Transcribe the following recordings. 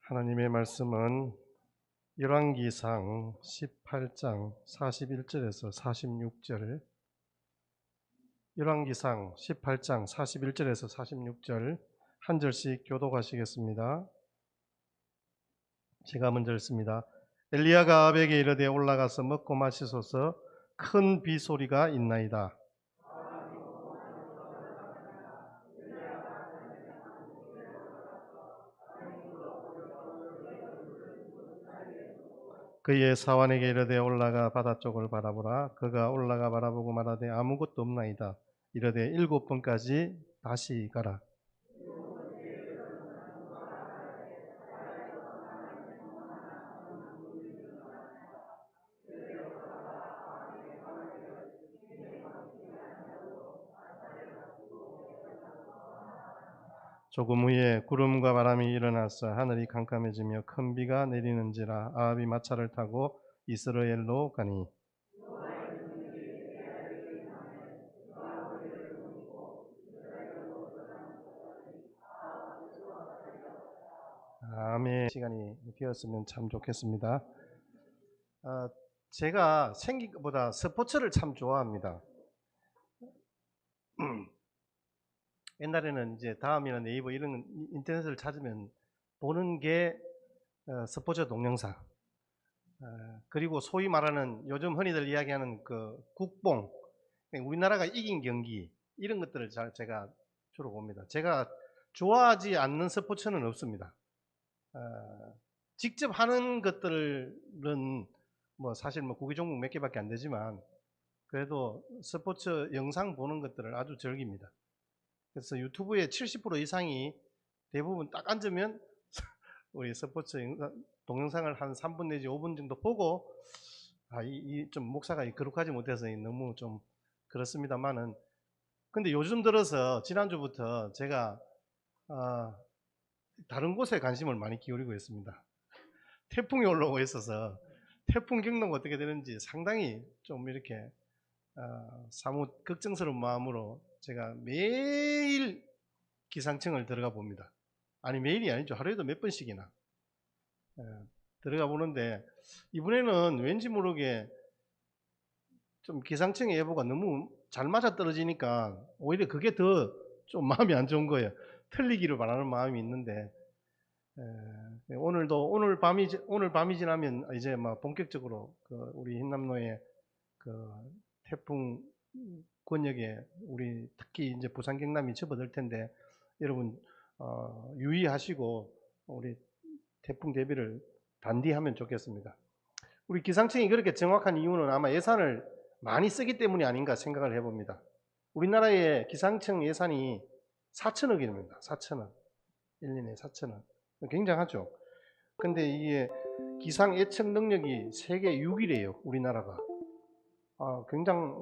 하나님의 말씀은 열왕기상 18장 41절에서 46절, 열왕기상 18장 41절에서 46절 한 절씩 교독하시겠습니다. 제가 먼저 읽습니다. 엘리야가 아합에게 이르되 올라가서 먹고 마시소서, 큰 비소리가 있나이다. 그의 사환에게 이르되 올라가 바다 쪽을 바라보라. 그가 올라가 바라보고 말하되 아무것도 없나이다. 이르되 7번까지 다시 가라. 조금 후에 구름과 바람이 일어나서 하늘이 캄캄해지며 큰 비가 내리는지라. 아합이 마차를 타고 이스라엘로 가니 아멘. 시간이 되었으면 참 좋겠습니다. 제가 생긴 것보다 스포츠를 참 좋아합니다. 옛날에는 이제 다음이나 네이버 이런 인터넷을 찾으면 보는 게 스포츠 동영상, 그리고 소위 말하는 요즘 흔히들 이야기하는 그 국뽕, 우리나라가 이긴 경기, 이런 것들을 제가 주로 봅니다. 제가 좋아하지 않는 스포츠는 없습니다. 직접 하는 것들은 뭐 사실 뭐 구기 종목 몇 개밖에 안 되지만 그래도 스포츠 영상 보는 것들을 아주 즐깁니다. 그래서 유튜브의 70% 이상이 대부분 딱 앉으면 우리 스포츠 동영상을 한 3분 내지 5분 정도 보고 좀 목사가 거룩하지 못해서 너무 좀 그렇습니다만은, 근데 요즘 들어서 지난주부터 제가 다른 곳에 관심을 많이 기울이고 있습니다. 태풍이 올라오고 있어서 태풍 경로가 어떻게 되는지 상당히 좀 이렇게 사뭇 걱정스러운 마음으로 제가 매일 기상청을 들어가 봅니다. 아니 매일이 아니죠. 하루에도 몇 번씩이나 들어가 보는데, 이번에는 왠지 모르게 좀 기상청의 예보가 너무 잘 맞아 떨어지니까 오히려 그게 더 좀 마음이 안 좋은 거예요. 틀리기를 바라는 마음이 있는데, 오늘 밤이 지나면 이제 막 본격적으로 우리 흰남노의 태풍 권역에 우리 특히 이제 부산 경남이 접어들 텐데, 여러분 유의하시고 우리 태풍 대비를 단디하면 좋겠습니다. 우리 기상청이 그렇게 정확한 이유는 아마 예산을 많이 쓰기 때문이 아닌가 생각을 해봅니다. 우리나라의 기상청 예산이 4천억입니다. 4천억. 1년에 4천억. 굉장하죠. 근데 이게 기상 예측 능력이 세계 6위래요. 우리나라가.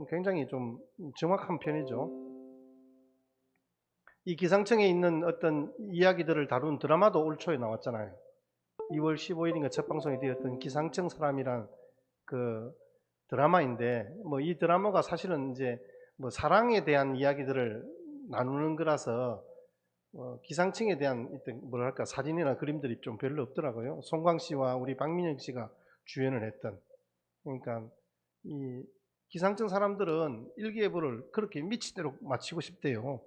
굉장히 좀 정확한 편이죠. 이 기상청에 있는 어떤 이야기들을 다룬 드라마도 올 초에 나왔잖아요. 2월 15일인가 첫 방송이 되었던 기상청 사람이란 그 드라마인데, 뭐 이 드라마가 사실은 이제 뭐 사랑에 대한 이야기들을 나누는 거라서 기상청에 대한 뭐랄까 사진이나 그림들이 좀 별로 없더라고요. 송광 씨와 우리 박민영 씨가 주연을 했던. 그러니까 이 기상청 사람들은 일기예보를 그렇게 미치대로 맞히고 싶대요.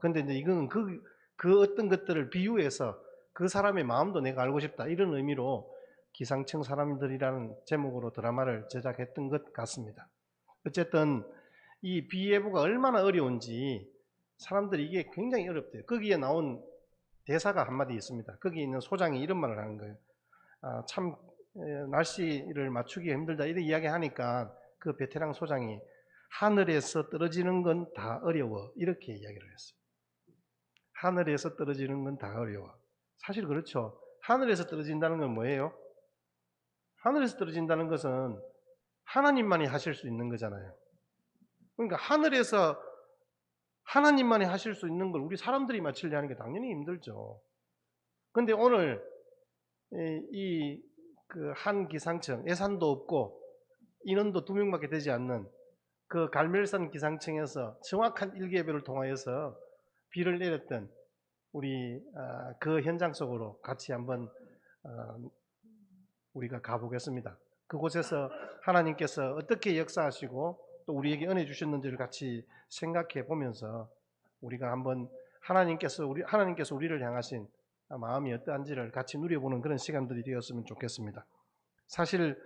근데 이제 이건 그 어떤 것들을 비유해서 그 사람의 마음도 내가 알고 싶다, 이런 의미로 기상청 사람들이라는 제목으로 드라마를 제작했던 것 같습니다. 어쨌든 이 비예보가 얼마나 어려운지 사람들이 이게 굉장히 어렵대요. 거기에 나온 대사가 한마디 있습니다. 거기 있는 소장이 이런 말을 하는 거예요. 참 날씨를 맞추기가 힘들다 이렇게 이야기하니까 그 베테랑 소장이 하늘에서 떨어지는 건 다 어려워, 이렇게 이야기를 했어요. 하늘에서 떨어지는 건 다 어려워. 사실 그렇죠. 하늘에서 떨어진다는 건 뭐예요? 하늘에서 떨어진다는 것은 하나님만이 하실 수 있는 거잖아요. 그러니까 하늘에서 하나님만이 하실 수 있는 걸 우리 사람들이 맞추려 하는 게 당연히 힘들죠. 근데 오늘 한 기상청, 예산도 없고 인원도 2명밖에 되지 않는 그 갈멜산 기상청에서 정확한 일기예보를 통하여서 비를 내렸던 우리 그 현장 속으로 같이 한번 우리가 가보겠습니다. 그곳에서 하나님께서 어떻게 역사하시고 또 우리에게 은혜 주셨는지를 같이 생각해 보면서 우리가 한번 하나님께서 우리를 향하신 마음이 어떠한지를 같이 누려보는 그런 시간들이 되었으면 좋겠습니다. 사실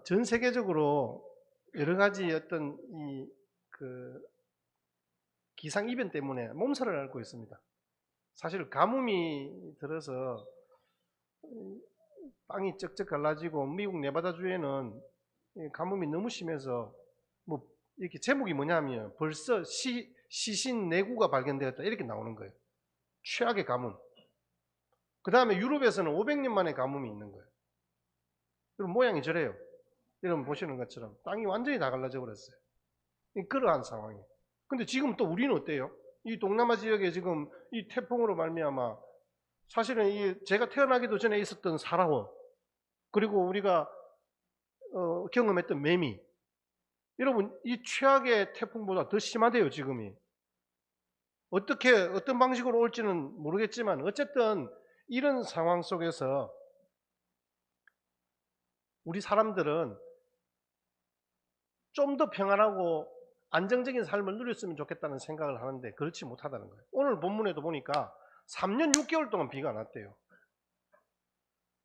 전 세계적으로 여러 가지 어떤 그 기상 이변 때문에 몸살을 앓고 있습니다. 사실 가뭄이 들어서 땅이 쩍쩍 갈라지고 미국 네바다주에는 가뭄이 너무 심해서 뭐 이렇게 제목이 뭐냐면 벌써 시신 내구가 발견되었다 이렇게 나오는 거예요. 최악의 가뭄. 그 다음에 유럽에서는 500년 만에 가뭄이 있는 거예요. 여러분 모양이 저래요. 여러분 보시는 것처럼 땅이 완전히 다 갈라져 버렸어요. 그러한 상황이에요. 근데 지금 또 우리는 어때요? 이 동남아 지역에 지금 이 태풍으로 말미암아 사실은 제가 태어나기도 전에 있었던 사라원 그리고 우리가 경험했던 매미 여러분 이 최악의 태풍보다 더 심하대요 지금이. 어떤 방식으로 올지는 모르겠지만 어쨌든 이런 상황 속에서 우리 사람들은 좀 더 평안하고 안정적인 삶을 누렸으면 좋겠다는 생각을 하는데 그렇지 못하다는 거예요. 오늘 본문에도 보니까 3년 6개월 동안 비가 안 왔대요.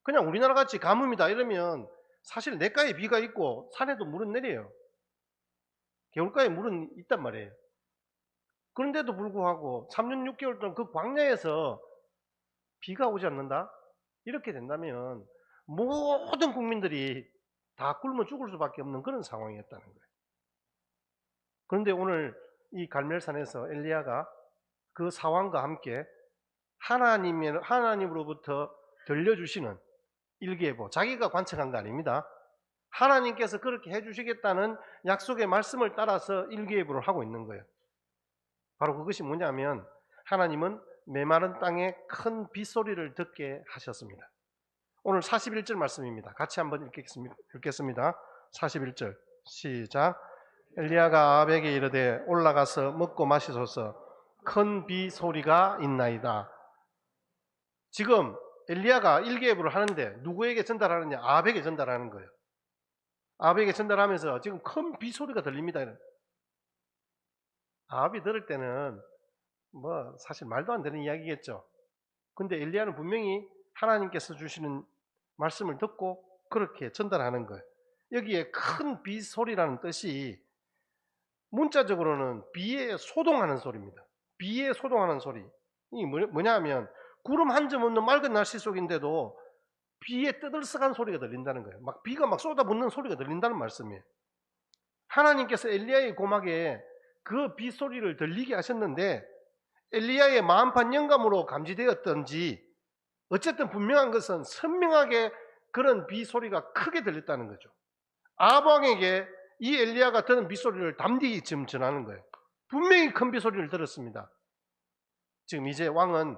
그냥 우리나라 같이 가뭄이다 이러면 사실 냇가에 비가 있고 산에도 물은 내려요. 개울가에 물은 있단 말이에요. 그런데도 불구하고 3년 6개월 동안 그 광야에서 비가 오지 않는다? 이렇게 된다면 모든 국민들이 다 굶어 죽을 수밖에 없는 그런 상황이었다는 거예요. 그런데 오늘 이 갈멜산에서 엘리야가 그 상황과 함께 하나님으로부터 들려주시는 일기예보, 자기가 관측한 거 아닙니다. 하나님께서 그렇게 해주시겠다는 약속의 말씀을 따라서 일기예보를 하고 있는 거예요. 바로 그것이 뭐냐면 하나님은 메마른 땅에 큰 빗소리를 듣게 하셨습니다. 오늘 41절 말씀입니다. 같이 한번 읽겠습니다. 41절 시작. 엘리야가 아합에게 이르되 올라가서 먹고 마시소서 큰 빗소리가 있나이다. 지금 엘리야가 일기예보를 하는데 누구에게 전달하느냐? 아합에게 전달하는 거예요. 아합에게 전달하면서 지금 큰 빗소리가 들립니다. 아합이 들을 때는 뭐 사실 말도 안 되는 이야기겠죠. 근데 엘리야는 분명히 하나님께서 주시는 말씀을 듣고 그렇게 전달하는 거예요. 여기에 큰 빗소리라는 뜻이 문자적으로는 비에 소동하는 소리입니다. 비에 소동하는 소리. 이 뭐냐면 구름 한 점 없는 맑은 날씨 속인데도 비에 떠들썩한 소리가 들린다는 거예요. 막 비가 막 쏟아붓는 소리가 들린다는 말씀이에요. 하나님께서 엘리야의 고막에 그 빗소리를 들리게 하셨는데 엘리야의 마음판 영감으로 감지되었던지 어쨌든 분명한 것은 선명하게 그런 빗소리가 크게 들렸다는 거죠. 아합 왕에게 이 엘리야가 들은 빗소리를 담대히 지금 전하는 거예요. 분명히 큰 빗소리를 들었습니다. 지금 이제 왕은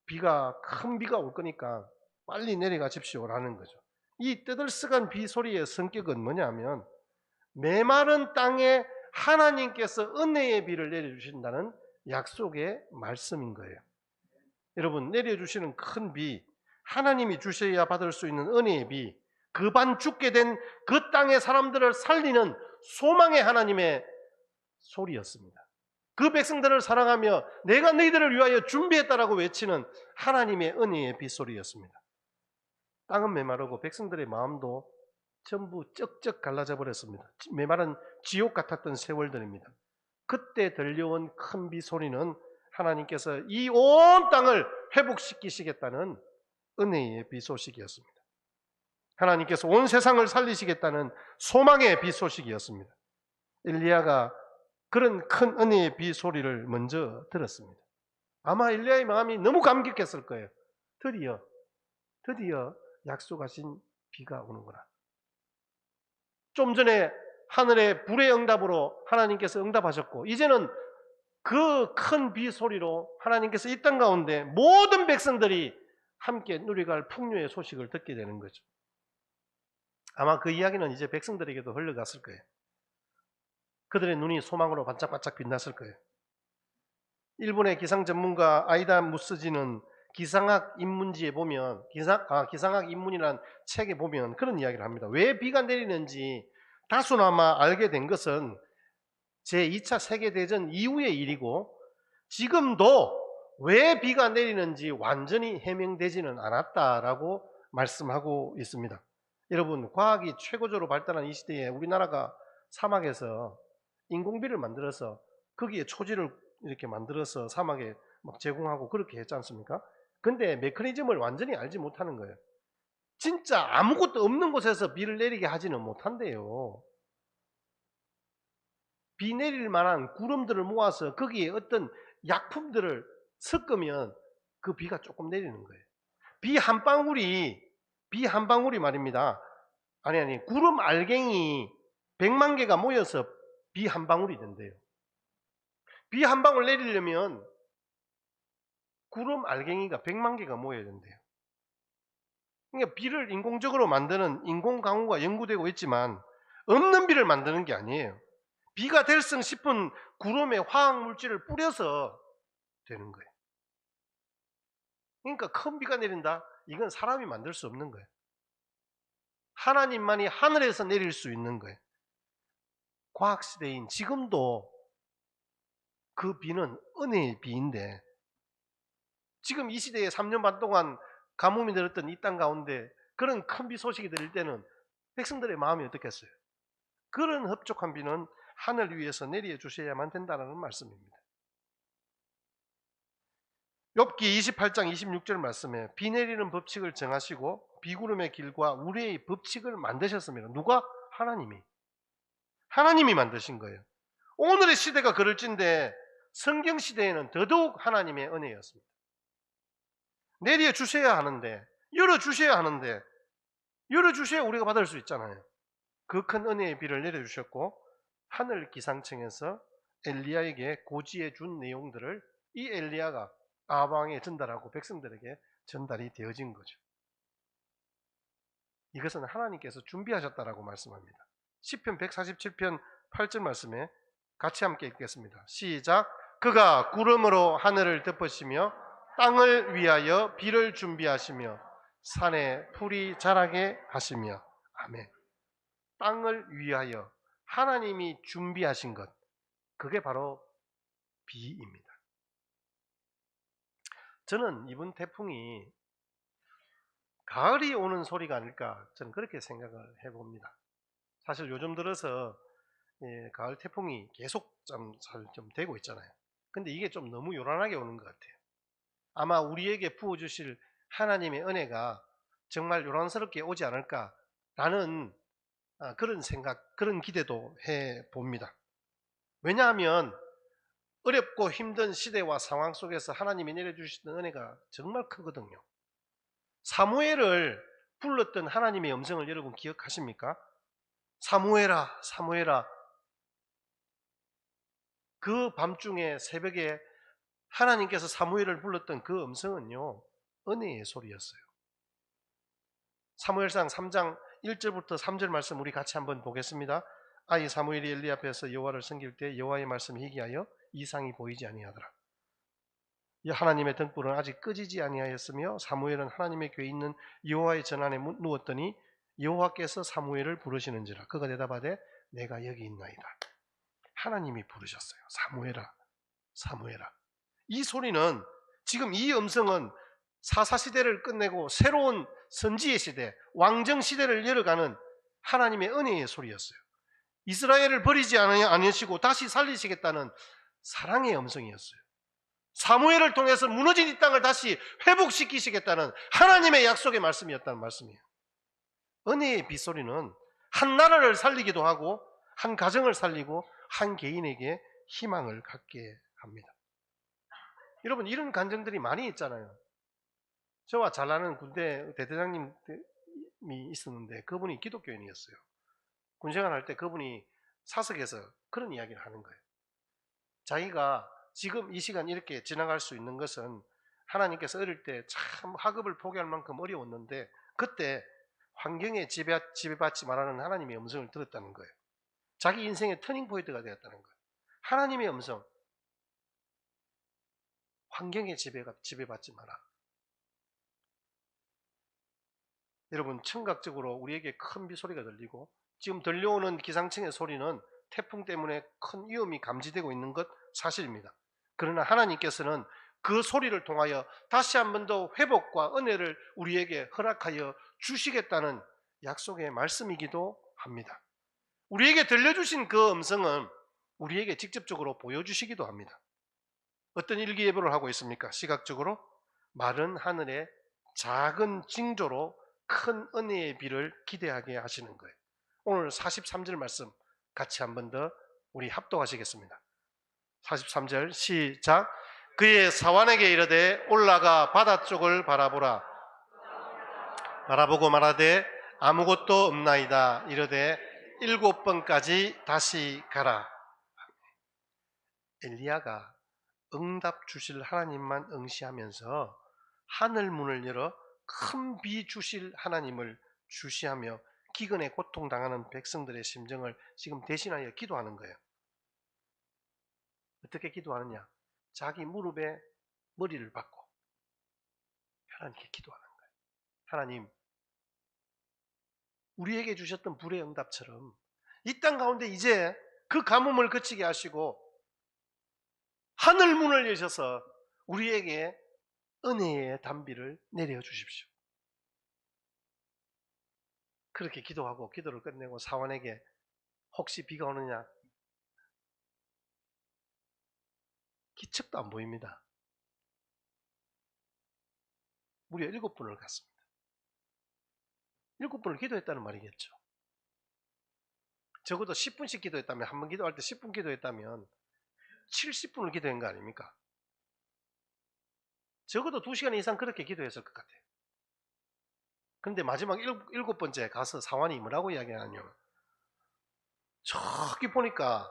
큰 비가 올 거니까 빨리 내려가십시오라는 거죠. 이 떠들썩한 빗소리의 성격은 뭐냐면 메마른 땅에 하나님께서 은혜의 비를 내려주신다는 약속의 말씀인 거예요. 여러분 내려주시는 큰 비, 하나님이 주셔야 받을 수 있는 은혜의 비, 그 반 죽게 된 그 땅의 사람들을 살리는 소망의 하나님의 소리였습니다. 그 백성들을 사랑하며 내가 너희들을 위하여 준비했다라고 외치는 하나님의 은혜의 빗소리였습니다. 땅은 메마르고 백성들의 마음도 전부 쩍쩍 갈라져 버렸습니다. 메마른 지옥 같았던 세월들입니다. 그때 들려온 큰 빗소리는 하나님께서 이 온 땅을 회복시키시겠다는 은혜의 빗소식이었습니다. 하나님께서 온 세상을 살리시겠다는 소망의 빗소식이었습니다. 엘리야가 그런 큰 은혜의 빗소리를 먼저 들었습니다. 아마 엘리야의 마음이 너무 감격했을 거예요. 드디어 약속하신 비가 오는구나. 좀 전에 하늘의 불의 응답으로 하나님께서 응답하셨고 이제는 그 큰 비 소리로 하나님께서 이 땅 가운데 모든 백성들이 함께 누려갈 풍요의 소식을 듣게 되는 거죠. 아마 그 이야기는 이제 백성들에게도 흘러갔을 거예요. 그들의 눈이 소망으로 반짝반짝 빛났을 거예요. 일본의 기상 전문가 아이다 무스지는 기상학 입문지에 보면 기상학 입문이라는 책에 보면 그런 이야기를 합니다. 왜 비가 내리는지 다소나마 알게 된 것은 제2차 세계대전 이후의 일이고 지금도 왜 비가 내리는지 완전히 해명되지는 않았다라고 말씀하고 있습니다. 여러분, 과학이 최고조로 발달한 이 시대에 우리나라가 사막에서 인공비를 만들어서 거기에 초지를 이렇게 만들어서 사막에 막 제공하고 그렇게 했지 않습니까? 근데 메커니즘을 완전히 알지 못하는 거예요. 진짜 아무것도 없는 곳에서 비를 내리게 하지는 못한대요. 비 내릴 만한 구름들을 모아서 거기에 어떤 약품들을 섞으면 그 비가 조금 내리는 거예요. 비 한 방울이 말입니다. 아니, 구름 알갱이 100만 개가 모여서 비 한 방울이 된대요. 비 한 방울 내리려면 구름 알갱이가 100만 개가 모여야 된대요. 그러니까 비를 인공적으로 만드는 인공강우가 연구되고 있지만 없는 비를 만드는 게 아니에요. 비가 될성 싶은 구름에 화학물질을 뿌려서 되는 거예요. 그러니까 큰 비가 내린다? 이건 사람이 만들 수 없는 거예요. 하나님만이 하늘에서 내릴 수 있는 거예요. 과학시대인 지금도 그 비는 은혜의 비인데 지금 이 시대에 3년 반 동안 가뭄이 들었던 이 땅 가운데 그런 큰 비 소식이 들릴 때는 백성들의 마음이 어떻겠어요? 그런 흡족한 비는 하늘 위에서 내려 주셔야만 된다는 말씀입니다. 욥기 28장 26절 말씀에 비 내리는 법칙을 정하시고 비구름의 길과 우레의 법칙을 만드셨습니다. 누가? 하나님이 만드신 거예요. 오늘의 시대가 그럴진데 성경 시대에는 더더욱 하나님의 은혜였습니다. 내려주셔야 하는데, 열어주셔야 하는데, 열어주셔야 우리가 받을 수 있잖아요. 그 큰 은혜의 비를 내려주셨고 하늘 기상청에서 엘리야에게 고지해 준 내용들을 이 엘리야가 아방에 전달하고 백성들에게 전달이 되어진 거죠. 이것은 하나님께서 준비하셨다라고 말씀합니다. 시편 147편 8절 말씀에 같이 함께 읽겠습니다. 시작. 그가 구름으로 하늘을 덮으시며 땅을 위하여 비를 준비하시며 산에 풀이 자라게 하시며. 아멘. 땅을 위하여 하나님이 준비하신 것, 그게 바로 비입니다. 저는 이번 태풍이 가을이 오는 소리가 아닐까, 저는 그렇게 생각을 해봅니다. 사실 요즘 들어서 가을 태풍이 계속 좀 되고 있잖아요. 근데 이게 좀 너무 요란하게 오는 것 같아요. 아마 우리에게 부어주실 하나님의 은혜가 정말 요란스럽게 오지 않을까라는 그런 생각, 그런 기대도 해봅니다. 왜냐하면 어렵고 힘든 시대와 상황 속에서 하나님이 내려주시는 은혜가 정말 크거든요. 사무엘을 불렀던 하나님의 음성을 여러분 기억하십니까? 사무엘아, 사무엘아. 그 밤중에 새벽에 하나님께서 사무엘을 불렀던 그 음성은요, 은혜의 소리였어요. 사무엘상 3장 1절부터 3절 말씀 우리 같이 한번 보겠습니다. 아이 사무엘이 엘리 앞에서 여호와를 섬길 때 여호와의 말씀이 희귀하여 이상이 보이지 아니하더라. 하나님의 등불은 아직 끄지지 아니하였으며 사무엘은 하나님의 궤에 있는 여호와의 전안에 누웠더니 여호와께서 사무엘을 부르시는지라. 그가 대답하되 내가 여기 있나이다. 하나님이 부르셨어요. 사무엘아, 사무엘아. 이 소리는, 지금 이 음성은 사사시대를 끝내고 새로운 선지의 시대, 왕정시대를 열어가는 하나님의 은혜의 소리였어요. 이스라엘을 버리지 않으시고 다시 살리시겠다는 사랑의 음성이었어요. 사무엘을 통해서 무너진 이 땅을 다시 회복시키시겠다는 하나님의 약속의 말씀이었다는 말씀이에요. 은혜의 빗소리는 한 나라를 살리기도 하고 한 가정을 살리고 한 개인에게 희망을 갖게 합니다. 여러분, 이런 간증들이 많이 있잖아요. 저와 잘 아는 군대 대대장님이 있었는데 그분이 기독교인이었어요. 군생활할 때 그분이 사석에서 그런 이야기를 하는 거예요. 자기가 지금 이 시간 이렇게 지나갈 수 있는 것은 하나님께서 어릴 때 참 학업을 포기할 만큼 어려웠는데 그때 환경에 지배받지 말라는 하나님의 음성을 들었다는 거예요. 자기 인생의 터닝 포인트가 되었다는 거예요. 하나님의 음성. 환경에 지배받지 마라. 여러분, 청각적으로 우리에게 큰 비 소리가 들리고 지금 들려오는 기상청의 소리는 태풍 때문에 큰 위험이 감지되고 있는 것 사실입니다. 그러나 하나님께서는 그 소리를 통하여 다시 한 번 더 회복과 은혜를 우리에게 허락하여 주시겠다는 약속의 말씀이기도 합니다. 우리에게 들려주신 그 음성은 우리에게 직접적으로 보여주시기도 합니다. 어떤 일기예보를 하고 있습니까? 시각적으로 마른 하늘에 작은 징조로 큰 은혜의 비를 기대하게 하시는 거예요. 오늘 43절 말씀 같이 한 번 더 우리 합독하시겠습니다. 43절 시작. 그의 사환에게 이르되 올라가 바다 쪽을 바라보라. 바라보고 말하되 아무것도 없나이다. 이르되 7번까지 다시 가라. 엘리야가 응답 주실 하나님만 응시하면서 하늘 문을 열어 큰 비 주실 하나님을 주시하며 기근에 고통당하는 백성들의 심정을 지금 대신하여 기도하는 거예요. 어떻게 기도하느냐? 자기 무릎에 머리를 박고 하나님께 기도하는 거예요. 하나님, 우리에게 주셨던 불의 응답처럼 이 땅 가운데 이제 그 가뭄을 그치게 하시고 하늘 문을 여셔서 우리에게 은혜의 단비를 내려 주십시오. 그렇게 기도하고 기도를 끝내고 사환에게 혹시 비가 오느냐? 기척도 안 보입니다. 무려 7번을 갔습니다. 7번을 기도했다는 말이겠죠. 적어도 10분씩 기도했다면, 한 번 기도할 때 10분 기도했다면 70분을 기도한 거 아닙니까? 적어도 2시간 이상 그렇게 기도했을 것 같아요. 그런데 마지막 7번째 가서 사환이 뭐라고 이야기하냐면 저기 보니까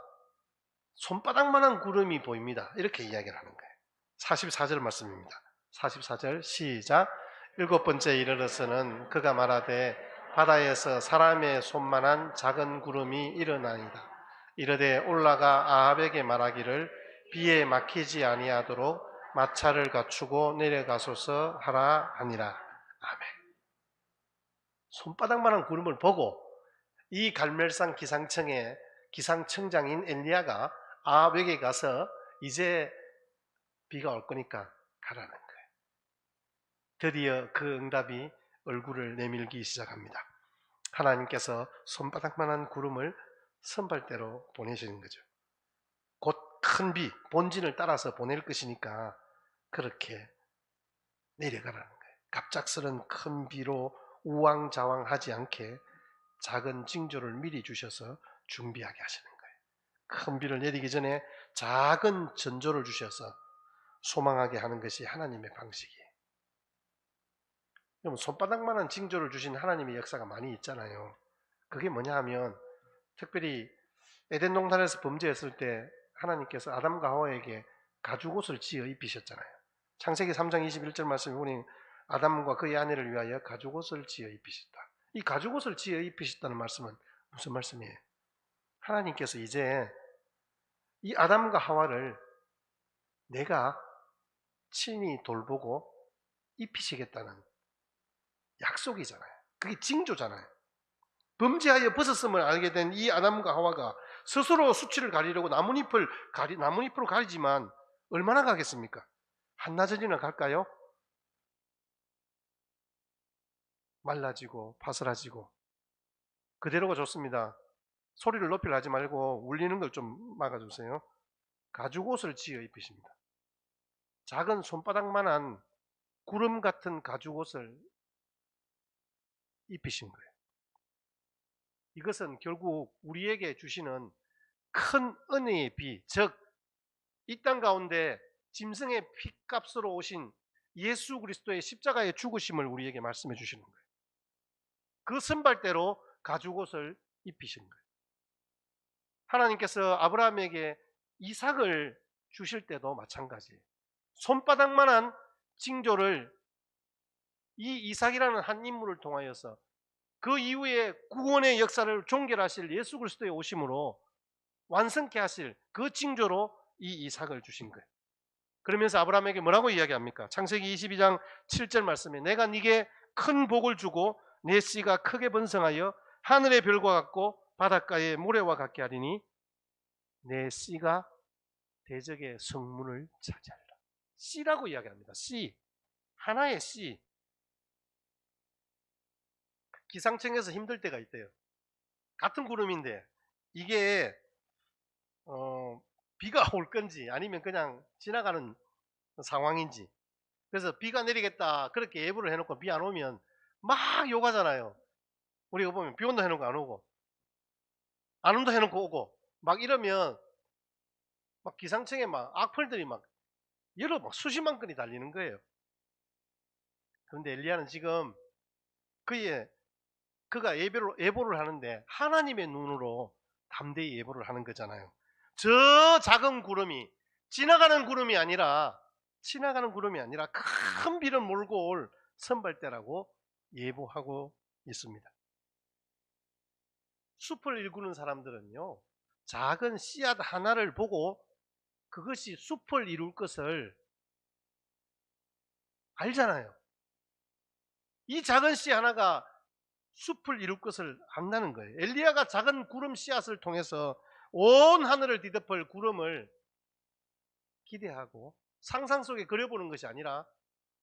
손바닥만한 구름이 보입니다. 이렇게 이야기를 하는 거예요. 44절 말씀입니다. 44절 시작. 7번째 이르러서는 그가 말하되 바다에서 사람의 손만한 작은 구름이 일어나니라. 이르되 올라가 아합에게 말하기를 비에 막히지 아니하도록 마차를 갖추고 내려가소서 하라 하니라. 아멘. 손바닥만한 구름을 보고 이 갈멜산 기상청의 기상청장인 엘리야가 아합에게 가서 이제 비가 올 거니까 가라는 거예요. 드디어 그 응답이 얼굴을 내밀기 시작합니다. 하나님께서 손바닥만한 구름을 선발대로 보내시는 거죠. 곧 큰 비, 본진을 따라서 보낼 것이니까 그렇게 내려가라는 거예요. 갑작스런 큰 비로 우왕좌왕하지 않게 작은 징조를 미리 주셔서 준비하게 하시는 거예요. 큰 비를 내리기 전에 작은 전조를 주셔서 소망하게 하는 것이 하나님의 방식이에요. 여러분, 손바닥만한 징조를 주신 하나님의 역사가 많이 있잖아요. 그게 뭐냐 하면 특별히 에덴 동산에서 범죄했을 때 하나님께서 아담과 하와에게 가죽옷을 지어 입히셨잖아요. 창세기 3장 21절 말씀에 보니 아담과 그의 아내를 위하여 가죽옷을 지어 입히셨다. 이 가죽옷을 지어 입히셨다는 말씀은 무슨 말씀이에요? 하나님께서 이제 이 아담과 하와를 내가 친히 돌보고 입히시겠다는 약속이잖아요. 그게 징조잖아요. 범죄하여 벗었음을 알게 된 이 아담과 하와가 스스로 수치를 가리려고 나뭇잎으로 가리지만 얼마나 가겠습니까? 한나절이나 갈까요? 말라지고 파스라지고 그대로가 좋습니다. 소리를 높이려 하지 말고 울리는 걸 좀 막아주세요. 가죽옷을 지어 입히십니다. 작은 손바닥만한 구름 같은 가죽옷을 입히신 거예요. 이것은 결국 우리에게 주시는 큰 은혜의 비, 즉 이 땅 가운데 짐승의 피값으로 오신 예수 그리스도의 십자가의 죽으심을 우리에게 말씀해 주시는 거예요. 그 선발대로 가죽옷을 입히신 거예요. 하나님께서 아브라함에게 이삭을 주실 때도 마찬가지예요. 손바닥만한 징조를 이 이삭이라는 한 인물을 통하여서 그 이후에 구원의 역사를 종결하실 예수 그리스도의 오심으로 완성케 하실 그 징조로 이 이삭을 주신 거예요. 그러면서 아브라함에게 뭐라고 이야기합니까? 창세기 22장 7절 말씀에 내가 네게 큰 복을 주고 내 씨가 크게 번성하여 하늘의 별과 같고 바닷가의 모래와 같게 하리니 내 씨가 대적의 성문을 차지하리라. 씨라고 이야기합니다. 씨. 하나의 씨. 기상청에서 힘들 때가 있대요. 같은 구름인데 이게 비가 올 건지 아니면 그냥 지나가는 상황인지. 그래서 비가 내리겠다 그렇게 예보를 해놓고 비 안 오면 막 욕하잖아요. 우리가 보면 비 온다 해놓고 안 오고 안 온다 해놓고 오고 막 이러면 막 기상청에 막 악플들이 막 수십만 건이 달리는 거예요. 그런데 엘리야는 지금 그가 예보를 하는데 하나님의 눈으로 담대히 예보를 하는 거잖아요. 저 작은 구름이 지나가는 구름이 아니라 큰 비를 몰고 올 선발대라고 예보하고 있습니다. 숲을 일구는 사람들은요, 작은 씨앗 하나를 보고 그것이 숲을 이룰 것을 알잖아요. 이 작은 씨 하나가 숲을 이룰 것을 안다는 거예요. 엘리야가 작은 구름 씨앗을 통해서 온 하늘을 뒤덮을 구름을 기대하고 상상 속에 그려보는 것이 아니라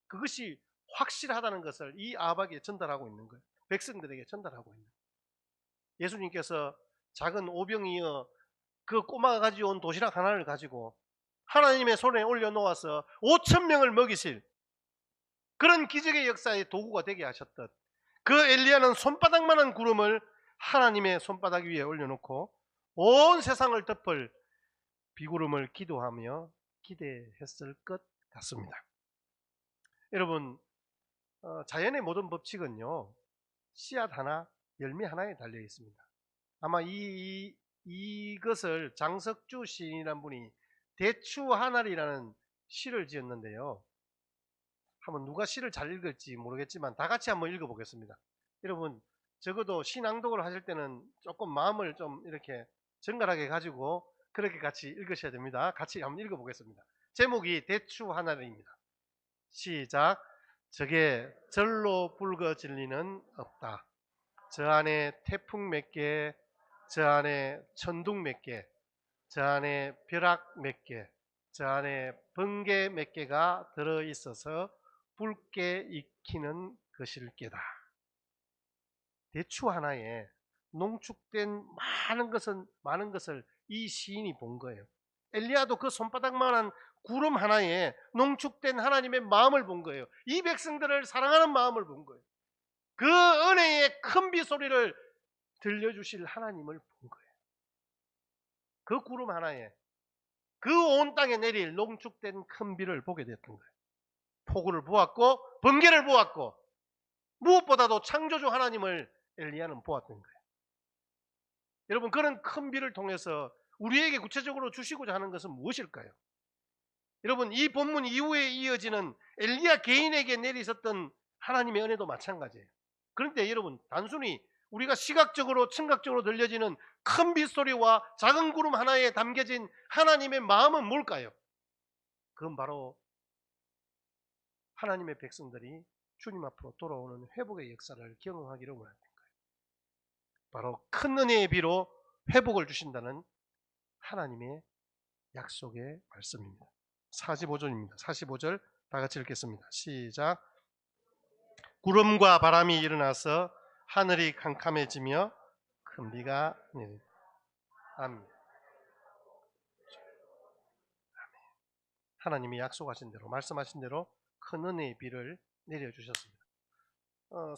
그것이 확실하다는 것을 이 아합에게 전달하고 있는 거예요. 백성들에게 전달하고 있는 거예요. 예수님께서 작은 오병이어 그 꼬마가 가져온 도시락 하나를 가지고 하나님의 손에 올려놓아서 5,000명을 먹이실 그런 기적의 역사의 도구가 되게 하셨듯 그 엘리야는 손바닥만한 구름을 하나님의 손바닥 위에 올려놓고 온 세상을 덮을 비구름을 기도하며 기대했을 것 같습니다. 여러분, 자연의 모든 법칙은요, 씨앗 하나, 열매 하나에 달려 있습니다. 아마 이것을 장석주 시인이라는 분이 대추 하나리라는 시를 지었는데요. 한번 누가 시를 잘 읽을지 모르겠지만 다 같이 한번 읽어보겠습니다. 여러분, 적어도 시낭독을 하실 때는 조금 마음을 좀 이렇게 정갈하게 가지고 그렇게 같이 읽으셔야 됩니다. 같이 한번 읽어보겠습니다. 제목이 대추 하나리입니다. 시작. 저게 절로 붉어질 리는 없다. 저 안에 태풍 몇 개, 저 안에 천둥 몇 개, 저 안에 벼락 몇 개, 저 안에 번개 몇 개가 들어있어서 붉게 익히는 것일게다. 대추 하나에 농축된 많은 것을 이 시인이 본 거예요. 엘리야도 그 손바닥만한 구름 하나에 농축된 하나님의 마음을 본 거예요. 이 백성들을 사랑하는 마음을 본 거예요. 그 은혜의 큰 비 소리를 들려주실 하나님을 본 거예요. 그 구름 하나에 그 온 땅에 내릴 농축된 큰 비를 보게 됐던 거예요. 폭우를 보았고 번개를 보았고 무엇보다도 창조주 하나님을 엘리야는 보았던 거예요. 여러분, 그런 큰 비를 통해서 우리에게 구체적으로 주시고자 하는 것은 무엇일까요? 여러분, 이 본문 이후에 이어지는 엘리야 개인에게 내리셨던 하나님의 은혜도 마찬가지예요. 그런데 여러분, 단순히 우리가 시각적으로 청각적으로 들려지는 큰 빗소리와 작은 구름 하나에 담겨진 하나님의 마음은 뭘까요? 그건 바로 하나님의 백성들이 주님 앞으로 돌아오는 회복의 역사를 경험하기를 원하는 거예요. 바로 큰 은혜의 비로 회복을 주신다는 하나님의 약속의 말씀입니다. 45절입니다. 45절 다 같이 읽겠습니다. 시작. 구름과 바람이 일어나서 하늘이 캄캄해지며 큰 비가 내린다. 아멘. 하나님이 약속하신 대로 말씀하신 대로 큰 은혜의 비를 내려주셨습니다.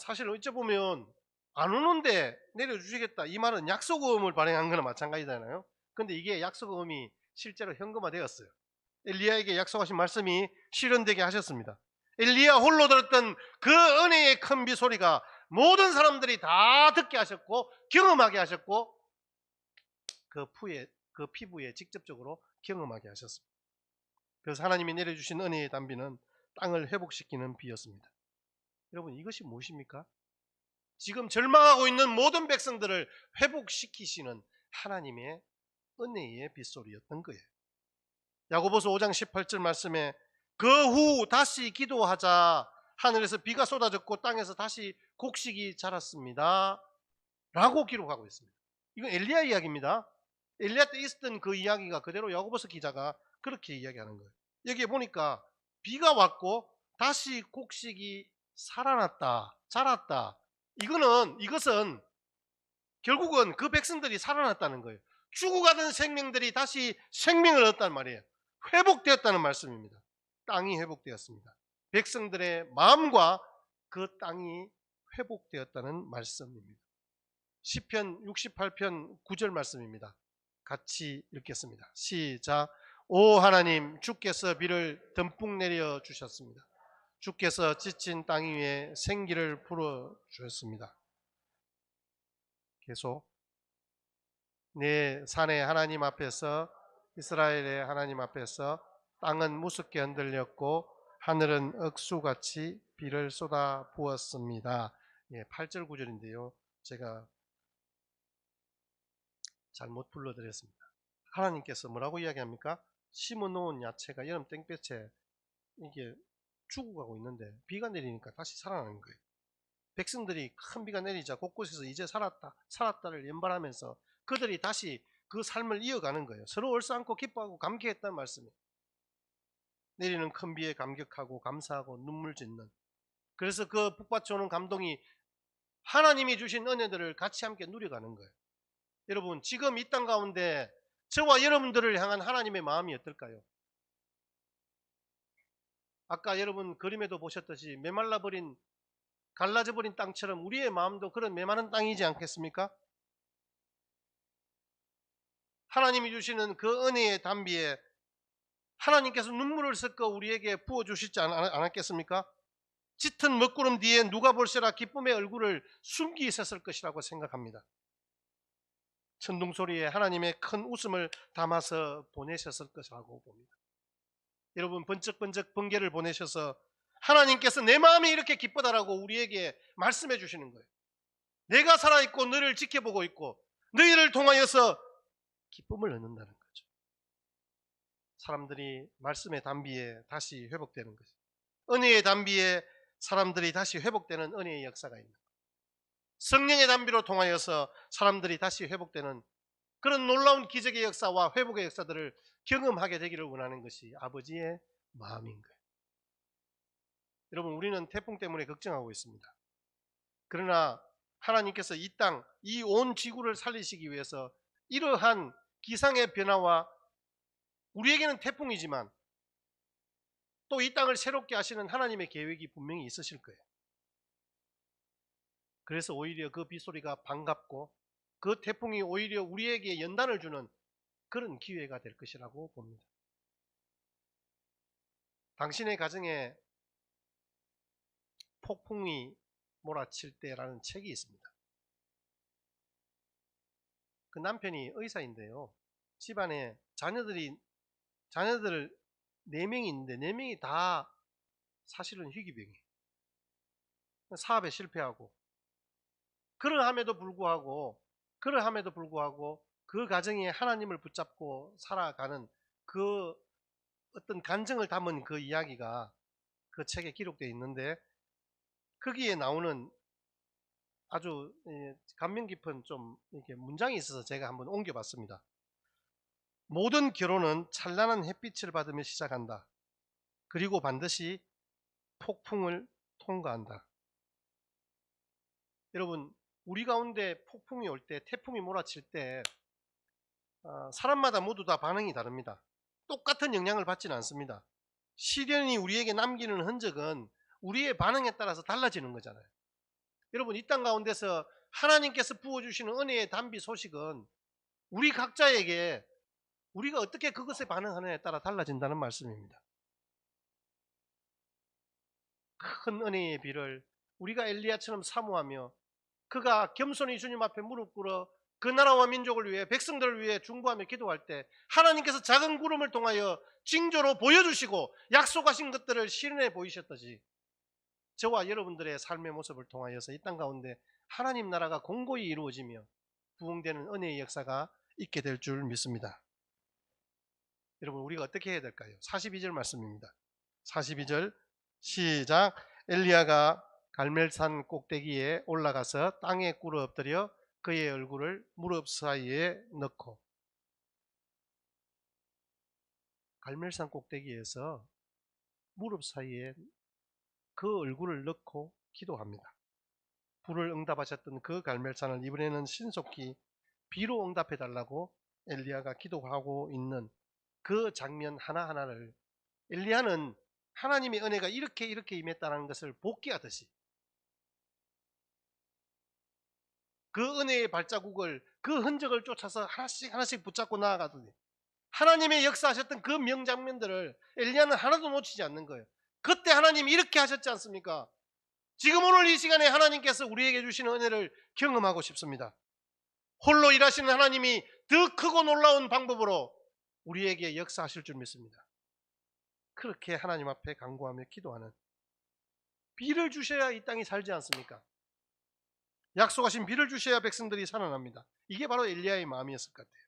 사실 어찌 보면 안 오는데 내려주시겠다 이 말은 약속음을 발행한 거나 마찬가지잖아요. 근데 이게 약속음이 실제로 현금화되었어요. 엘리야에게 약속하신 말씀이 실현되게 하셨습니다. 엘리야 홀로 들었던 그 은혜의 큰 비 소리가 모든 사람들이 다 듣게 하셨고 경험하게 하셨고 그 피부에 직접적으로 경험하게 하셨습니다. 그래서 하나님이 내려주신 은혜의 단비는 땅을 회복시키는 비였습니다. 여러분, 이것이 무엇입니까? 지금 절망하고 있는 모든 백성들을 회복시키시는 하나님의 은혜의 빗소리였던 거예요. 야고보서 5장 18절 말씀에 그 후 다시 기도하자 하늘에서 비가 쏟아졌고 땅에서 다시 곡식이 자랐습니다 라고 기록하고 있습니다. 이건 엘리야 이야기입니다. 엘리야 때 있었던 그 이야기가 그대로 야고보서 기자가 그렇게 이야기하는 거예요. 여기에 보니까 비가 왔고 다시 곡식이 살아났다, 자랐다. 이것은 결국은 그 백성들이 살아났다는 거예요. 죽어가던 생명들이 다시 생명을 얻었단 말이에요. 회복되었다는 말씀입니다. 땅이 회복되었습니다. 백성들의 마음과 그 땅이 회복되었다는 말씀입니다. 시편 68편 9절 말씀입니다. 같이 읽겠습니다. 시작. 오 하나님, 주께서 비를 듬뿍 내려 주셨습니다. 주께서 지친 땅 위에 생기를 불어 주셨습니다. 계속. 내 산의 하나님 앞에서, 이스라엘의 하나님 앞에서 땅은 무섭게 흔들렸고 하늘은 억수같이 비를 쏟아 부었습니다. 8절 9절인데요. 제가 잘못 불러드렸습니다. 하나님께서 뭐라고 이야기합니까? 심어놓은 야채가 여름 땡볕에 이게 죽어가고 있는데 비가 내리니까 다시 살아나는 거예요. 백성들이 큰 비가 내리자 곳곳에서 이제 살았다를 연발하면서 그들이 다시 그 삶을 이어가는 거예요. 서로 얼싸안고 기뻐하고 감격했다는 말씀이에요. 내리는 큰 비에 감격하고 감사하고 눈물 짓는. 그래서 그 북받쳐 오는 감동이 하나님이 주신 은혜들을 같이 함께 누려가는 거예요. 여러분, 지금 이 땅 가운데 저와 여러분들을 향한 하나님의 마음이 어떨까요? 아까 여러분 그림에도 보셨듯이 메말라버린, 갈라져버린 땅처럼 우리의 마음도 그런 메마른 땅이지 않겠습니까? 하나님이 주시는 그 은혜의 담비에 하나님께서 눈물을 섞어 우리에게 부어주시지 않았겠습니까? 짙은 먹구름 뒤에 누가 볼세라 기쁨의 얼굴을 숨기 있었을 것이라고 생각합니다. 천둥소리에 하나님의 큰 웃음을 담아서 보내셨을 것이라고 봅니다. 여러분, 번쩍번쩍 번개를 보내셔서 하나님께서 내 마음이 이렇게 기쁘다라고 우리에게 말씀해 주시는 거예요. 내가 살아있고 너를 지켜보고 있고 너희를 통하여서 기쁨을 얻는다는 거죠. 사람들이 말씀의 담비에 다시 회복되는 거죠. 은혜의 담비에 사람들이 다시 회복되는 은혜의 역사가 있는 거예요. 성령의 담비로 통하여서 사람들이 다시 회복되는 그런 놀라운 기적의 역사와 회복의 역사들을 경험하게 되기를 원하는 것이 아버지의 마음인 거예요. 여러분, 우리는 태풍 때문에 걱정하고 있습니다. 그러나 하나님께서 이 땅, 이 온 지구를 살리시기 위해서 이러한 기상의 변화와 우리에게는 태풍이지만 또 이 땅을 새롭게 하시는 하나님의 계획이 분명히 있으실 거예요. 그래서 오히려 그 빗소리가 반갑고 그 태풍이 오히려 우리에게 연단을 주는 그런 기회가 될 것이라고 봅니다. 당신의 가정에 폭풍이 몰아칠 때라는 책이 있습니다. 그 남편이 의사인데요. 집안에 자녀들 4명이 있는데 4명이 다 사실은 희귀병이에요. 사업에 실패하고 그러함에도 불구하고 그 가정에 하나님을 붙잡고 살아가는 그 어떤 간증을 담은 그 이야기가 그 책에 기록되어 있는데 거기에 나오는 아주 감명 깊은 좀 이렇게 문장이 있어서 제가 한번 옮겨봤습니다. 모든 결혼은 찬란한 햇빛을 받으며 시작한다. 그리고 반드시 폭풍을 통과한다. 여러분, 우리 가운데 폭풍이 올 때, 태풍이 몰아칠 때 사람마다 모두 다 반응이 다릅니다. 똑같은 영향을 받지는 않습니다. 시련이 우리에게 남기는 흔적은 우리의 반응에 따라서 달라지는 거잖아요. 여러분, 이 땅 가운데서 하나님께서 부어주시는 은혜의 담비 소식은 우리 각자에게 우리가 어떻게 그것에 반응하느냐에 따라 달라진다는 말씀입니다. 큰 은혜의 비를 우리가 엘리야처럼 사모하며 그가 겸손히 주님 앞에 무릎 꿇어 그 나라와 민족을 위해 백성들을 위해 중보하며 기도할 때 하나님께서 작은 구름을 통하여 징조로 보여주시고 약속하신 것들을 실현해 보이셨듯이 저와 여러분들의 삶의 모습을 통하여서 이 땅 가운데 하나님 나라가 공고히 이루어지며 부흥되는 은혜의 역사가 있게 될 줄 믿습니다. 여러분 우리가 어떻게 해야 될까요? 42절 말씀입니다. 42절 시작. 엘리야가 갈멜산 꼭대기에 올라가서 땅에 꿇어 엎드려 그의 얼굴을 무릎 사이에 넣고, 갈멜산 꼭대기에서 무릎 사이에 그 얼굴을 넣고 기도합니다. 불을 응답하셨던 그 갈멜산을 이번에는 신속히 비로 응답해 달라고 엘리야가 기도하고 있는 그 장면 하나하나를, 엘리야는 하나님의 은혜가 이렇게 임했다는 것을 복귀하듯이 그 은혜의 발자국을, 그 흔적을 쫓아서 하나씩 붙잡고 나아가더니 하나님의 역사하셨던 그 명장면들을 엘리야는 하나도 놓치지 않는 거예요. 그때 하나님이 이렇게 하셨지 않습니까? 지금 오늘 이 시간에 하나님께서 우리에게 주시는 은혜를 경험하고 싶습니다. 홀로 일하시는 하나님이 더 크고 놀라운 방법으로 우리에게 역사하실 줄 믿습니다. 그렇게 하나님 앞에 간구하며 기도하는, 비를 주셔야 이 땅이 살지 않습니까? 약속하신 비를 주셔야 백성들이 살아납니다. 이게 바로 엘리야의 마음이었을 것 같아요.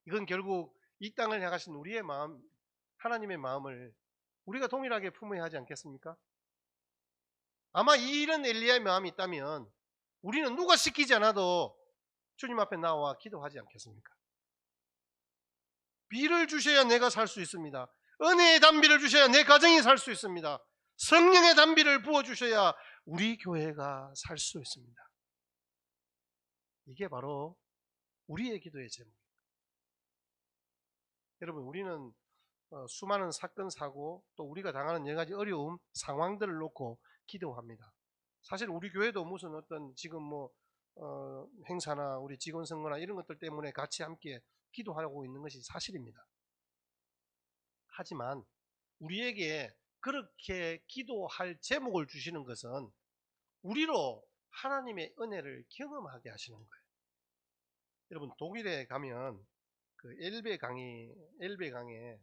이건 결국 이 땅을 향하신 우리의 마음, 하나님의 마음을 우리가 동일하게 품어야 하지 않겠습니까? 아마 이런 엘리야의 마음이 있다면 우리는 누가 시키지 않아도 주님 앞에 나와 기도하지 않겠습니까? 비를 주셔야 내가 살 수 있습니다. 은혜의 단비를 주셔야 내 가정이 살 수 있습니다. 성령의 단비를 부어주셔야 우리 교회가 살 수 있습니다. 이게 바로 우리의 기도의 제목입니다. 여러분, 우리는 수많은 사건, 사고, 또 우리가 당하는 여러 가지 어려움, 상황들을 놓고 기도합니다. 사실 우리 교회도 무슨 어떤 지금 행사나 우리 직원 선거나 이런 것들 때문에 같이 함께 기도하고 있는 것이 사실입니다. 하지만 우리에게 그렇게 기도할 제목을 주시는 것은 우리로 하나님의 은혜를 경험하게 하시는 거예요. 여러분, 독일에 가면 그 엘베 강에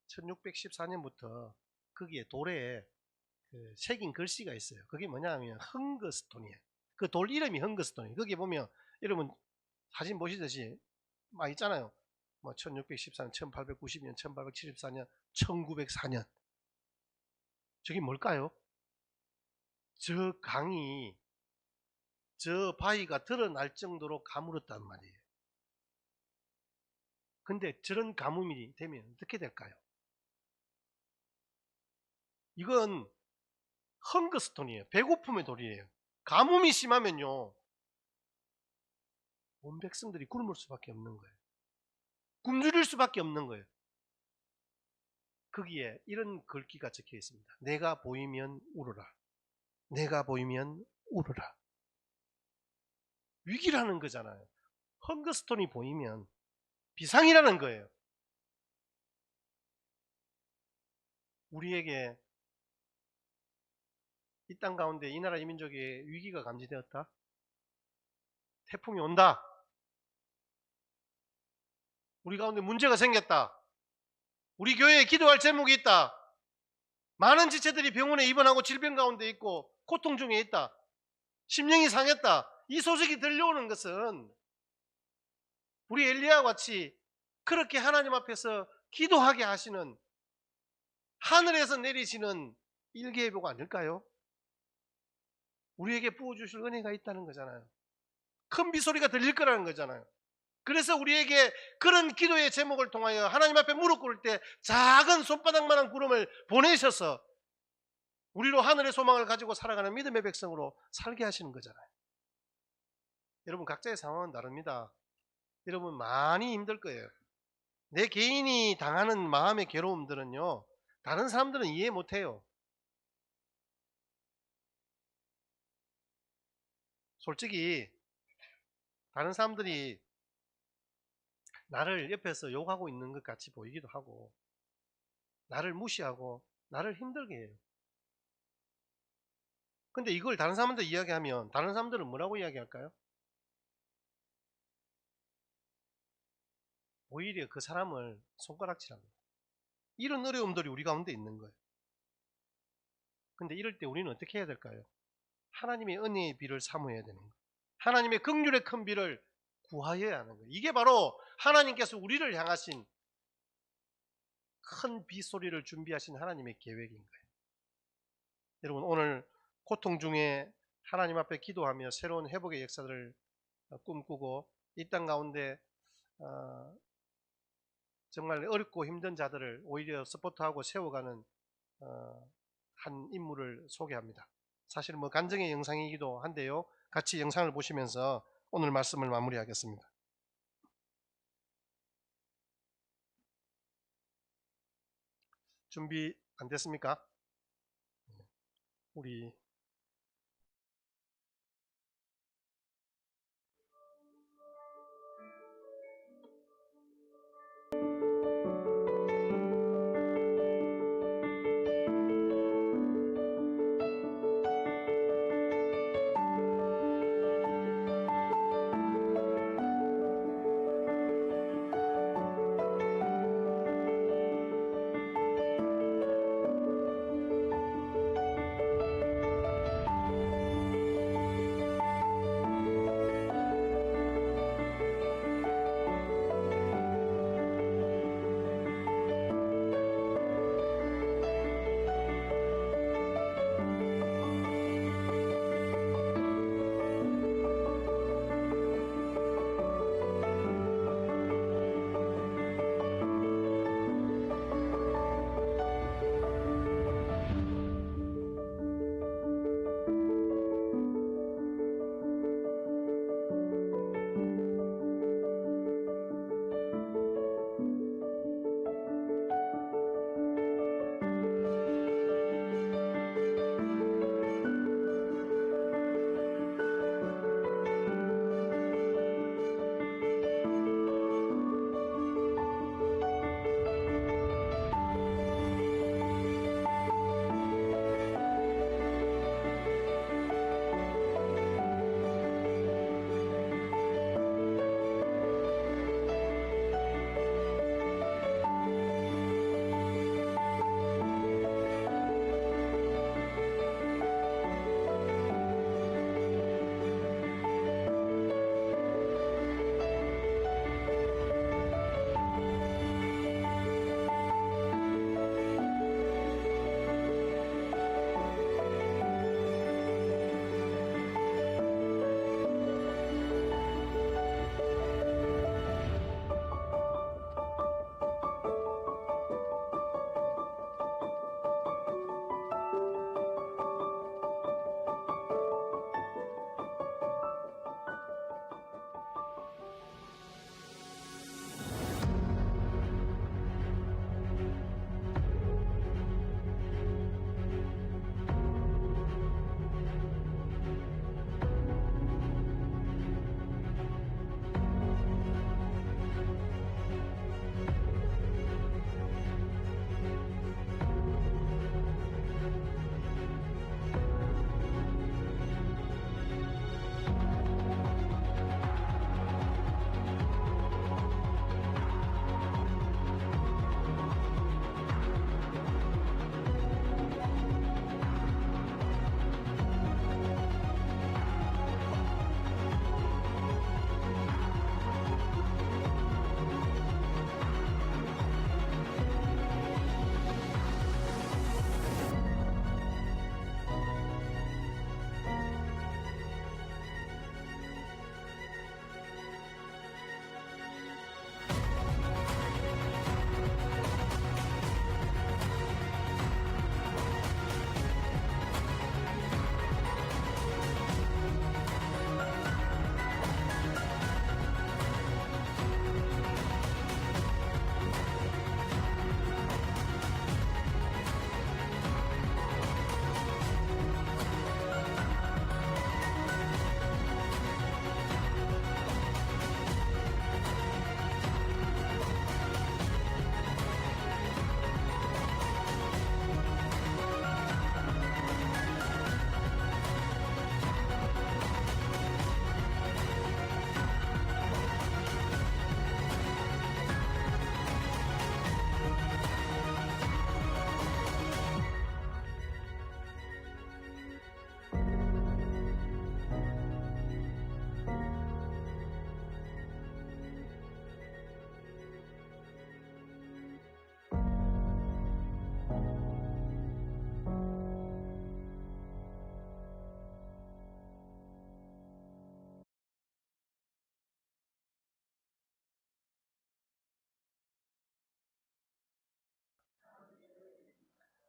1614년부터 거기에 돌에 새긴 글씨가 있어요. 그게 뭐냐면 흥거스톤이에요. 그 돌 이름이 흥거스톤이에요. 거기 보면 여러분 사진 보시듯이 막 있잖아요. 1614년, 1890년, 1874년, 1904년. 저게 뭘까요? 저 강이, 저 바위가 드러날 정도로 가물었단 말이에요. 근데 저런 가뭄이 되면 어떻게 될까요? 이건 헝거스톤이에요. 배고픔의 돌이에요. 가뭄이 심하면요, 온 백성들이 굶을 수밖에 없는 거예요. 굶주릴 수밖에 없는 거예요. 거기에 이런 글귀가 적혀 있습니다. 내가 보이면 울어라. 내가 보이면 울어라. 위기라는 거잖아요. 헝거스톤이 보이면 비상이라는 거예요. 우리에게 이 땅 가운데 이 나라 이 민족의 위기가 감지되었다. 태풍이 온다. 우리 가운데 문제가 생겼다. 우리 교회에 기도할 제목이 있다. 많은 지체들이 병원에 입원하고 질병 가운데 있고 고통 중에 있다. 심령이 상했다. 이 소식이 들려오는 것은 우리 엘리야와 같이 그렇게 하나님 앞에서 기도하게 하시는, 하늘에서 내리시는 일기예보가 아닐까요? 우리에게 부어주실 은혜가 있다는 거잖아요. 큰 비소리가 들릴 거라는 거잖아요. 그래서 우리에게 그런 기도의 제목을 통하여 하나님 앞에 무릎 꿇을 때 작은 손바닥만한 구름을 보내셔서 우리로 하늘의 소망을 가지고 살아가는 믿음의 백성으로 살게 하시는 거잖아요. 여러분, 각자의 상황은 다릅니다. 여러분 많이 힘들 거예요. 내 개인이 당하는 마음의 괴로움들은요, 다른 사람들은 이해 못해요. 솔직히 다른 사람들이 나를 옆에서 욕하고 있는 것 같이 보이기도 하고, 나를 무시하고 나를 힘들게 해요. 근데 이걸 다른 사람들 이야기하면 다른 사람들은 뭐라고 이야기할까요? 오히려 그 사람을 손가락질합니다. 이런 어려움들이 우리 가운데 있는 거예요. 근데 이럴 때 우리는 어떻게 해야 될까요? 하나님의 은혜의 비를 사모해야 되는 거예요. 하나님의 긍휼의 큰 비를 구하여야 하는 거예요. 이게 바로 하나님께서 우리를 향하신 큰 빗소리를 준비하신 하나님의 계획인 거예요. 여러분, 오늘 고통 중에 하나님 앞에 기도하며 새로운 회복의 역사를 꿈꾸고 이 땅 가운데 정말 어렵고 힘든 자들을 오히려 서포트하고 세워가는 한 인물을 소개합니다. 사실 뭐 간증의 영상이기도 한데요. 같이 영상을 보시면서 오늘 말씀을 마무리하겠습니다. 준비 안 됐습니까? 우리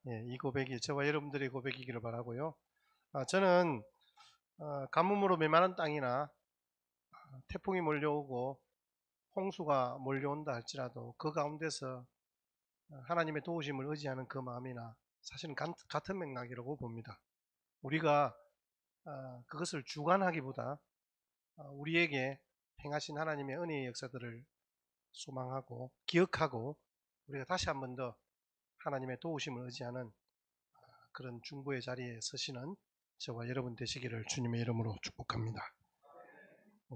예, 이 고백이 저와 여러분들의 고백이기를 바라고요. 저는 가뭄으로 메마른 땅이나 태풍이 몰려오고 홍수가 몰려온다 할지라도 그 가운데서 하나님의 도우심을 의지하는 그 마음이나 사실은 같은 맥락이라고 봅니다. 우리가 그것을 주관하기보다 우리에게 행하신 하나님의 은혜의 역사들을 소망하고 기억하고 우리가 다시 한 번 더 하나님의 도우심을 의지하는 그런 중보의 자리에 서시는 저와 여러분 되시기를 주님의 이름으로 축복합니다.